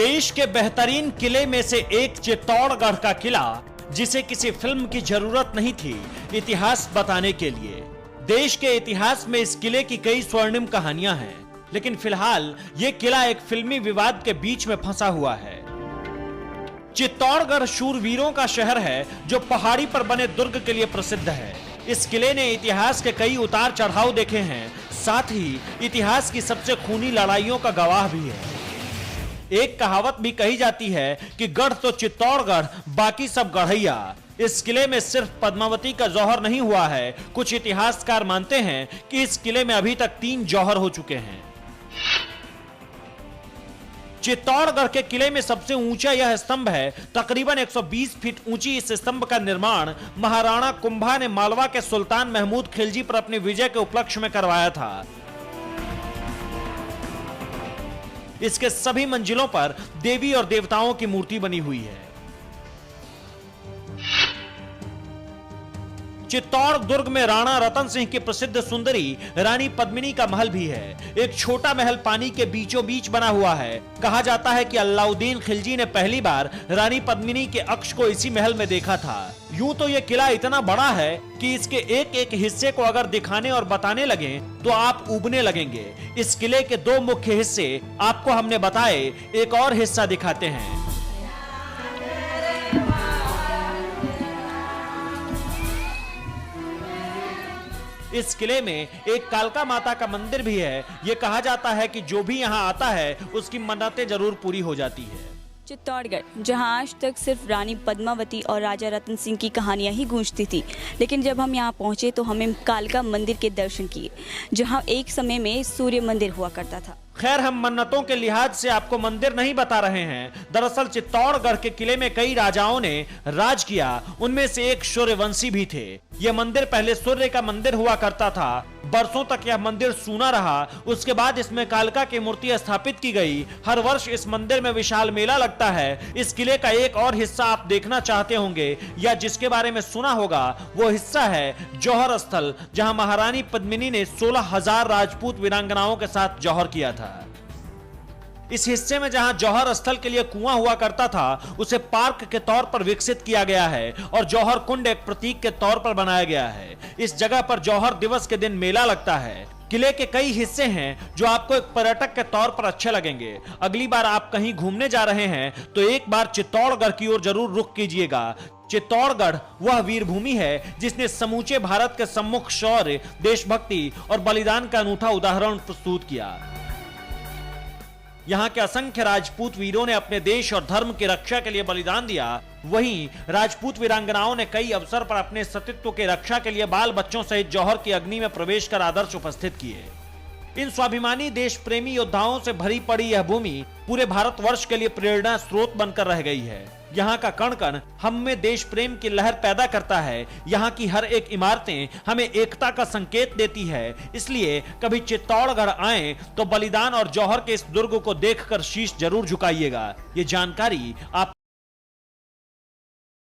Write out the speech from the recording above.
देश के बेहतरीन किले में से एक चित्तौड़गढ़ का किला, जिसे किसी फिल्म की जरूरत नहीं थी इतिहास बताने के लिए। देश के इतिहास में इस किले की कई स्वर्णिम कहानियां हैं, लेकिन फिलहाल यह किला एक फिल्मी विवाद के बीच में फंसा हुआ है। चित्तौड़गढ़ शूरवीरों का शहर है जो पहाड़ी पर बने दुर्ग के लिए प्रसिद्ध है। इस किले ने इतिहास के कई उतार चढ़ाव देखे हैं, साथ ही इतिहास की सबसे खूनी लड़ाइयों का गवाह भी है। एक कहावत भी कही जाती है कि गढ़ तो चित्तौड़गढ़, बाकी सब गढ़ैया। इस किले में सिर्फ पद्मावती का जौहर नहीं हुआ है। कुछ इतिहासकार मानते हैं कि इस किले में अभी तक 3 जौहर हो चुके हैं। चित्तौड़गढ़ के किले में सबसे ऊंचा यह स्तंभ है। तकरीबन 120 फीट ऊंची इस स्तंभ का निर्माण महाराणा कुंभा ने मालवा के सुल्तान महमूद खिलजी पर अपनी विजय के उपलक्ष्य में करवाया था। इसके सभी मंजिलों पर देवी और देवताओं की मूर्ति बनी हुई है। चित्तौड़ दुर्ग में राणा रतन सिंह की प्रसिद्ध सुंदरी रानी पद्मिनी का महल भी है। एक छोटा महल पानी के बीचों बीच बना हुआ है। कहा जाता है कि अलाउद्दीन खिलजी ने पहली बार रानी पद्मिनी के अक्ष को इसी महल में देखा था। यूं तो यह किला इतना बड़ा है कि इसके एक एक हिस्से को अगर दिखाने और बताने लगे तो आप उबने लगेंगे। इस किले के 2 मुख्य हिस्से आपको हमने बताए, एक और हिस्सा दिखाते हैं। इस किले में एक कालका माता का मंदिर भी है। यह कहा जाता है कि जो भी यहाँ आता है उसकी मन्नतें जरूर पूरी हो जाती है। चित्तौड़गढ़, जहां आज तक सिर्फ रानी पद्मावती और राजा रतन सिंह की कहानियां ही गूंजती थी, लेकिन जब हम यहां पहुंचे तो हमें कालका मंदिर के दर्शन किए, जहां एक समय में सूर्य मंदिर हुआ करता था। खैर, हम मन्नतों के लिहाज से आपको मंदिर नहीं बता रहे हैं। दरअसल चित्तौड़गढ़ के किले में कई राजाओं ने राज किया, उनमें से एक सूर्यवंशी भी थे। यह मंदिर पहले सूर्य का मंदिर हुआ करता था। बरसों तक यह मंदिर सूना रहा। उसके बाद इसमें कालका की मूर्ति स्थापित की गई। हर वर्ष इस मंदिर में विशाल मेला लगता है। इस किले का एक और हिस्सा आप देखना चाहते होंगे या जिसके बारे में सुना होगा, वो हिस्सा है जौहर स्थल, जहां महारानी पद्मिनी ने 16,000 राजपूत वीरांगनाओं के साथ जौहर किया था। इस हिस्से में जहां जौहर स्थल के लिए कुआं हुआ करता था, उसे पार्क के तौर पर विकसित किया गया है और जौहर कुंड एक प्रतीक के तौर पर बनाया गया है। इस जगह पर जौहर दिवस के दिन मेला लगता है। किले के कई हिस्से हैं जो आपको एक पर्यटक के तौर पर अच्छे लगेंगे। अगली बार आप कहीं घूमने जा रहे हैं तो एक बार चित्तौड़गढ़ की ओर जरूर रुख कीजिएगा। चित्तौड़गढ़ वह वीरभूमि है जिसने समूचे भारत के सम्मुख शौर्य, देशभक्ति और बलिदान का अनूठा उदाहरण प्रस्तुत किया। यहाँ के असंख्य राजपूत वीरों ने अपने देश और धर्म की रक्षा के लिए बलिदान दिया। वहीं राजपूत वीरांगनाओं ने कई अवसर पर अपने सतीत्व के रक्षा के लिए बाल बच्चों सहित जौहर की अग्नि में प्रवेश कर आदर्श उपस्थित किए। इन स्वाभिमानी देश प्रेमी योद्धाओं से भरी पड़ी यह भूमि पूरे भारतवर्ष के लिए प्रेरणा स्रोत बनकर रह गई है। यहाँ का कण कण हम में देश प्रेम की लहर पैदा करता है। यहाँ की हर एक इमारतें हमें एकता का संकेत देती है। इसलिए कभी चित्तौड़गढ़ आए तो बलिदान और जौहर के इस दुर्ग को देखकर शीश जरूर झुकाइएगा। ये जानकारी आप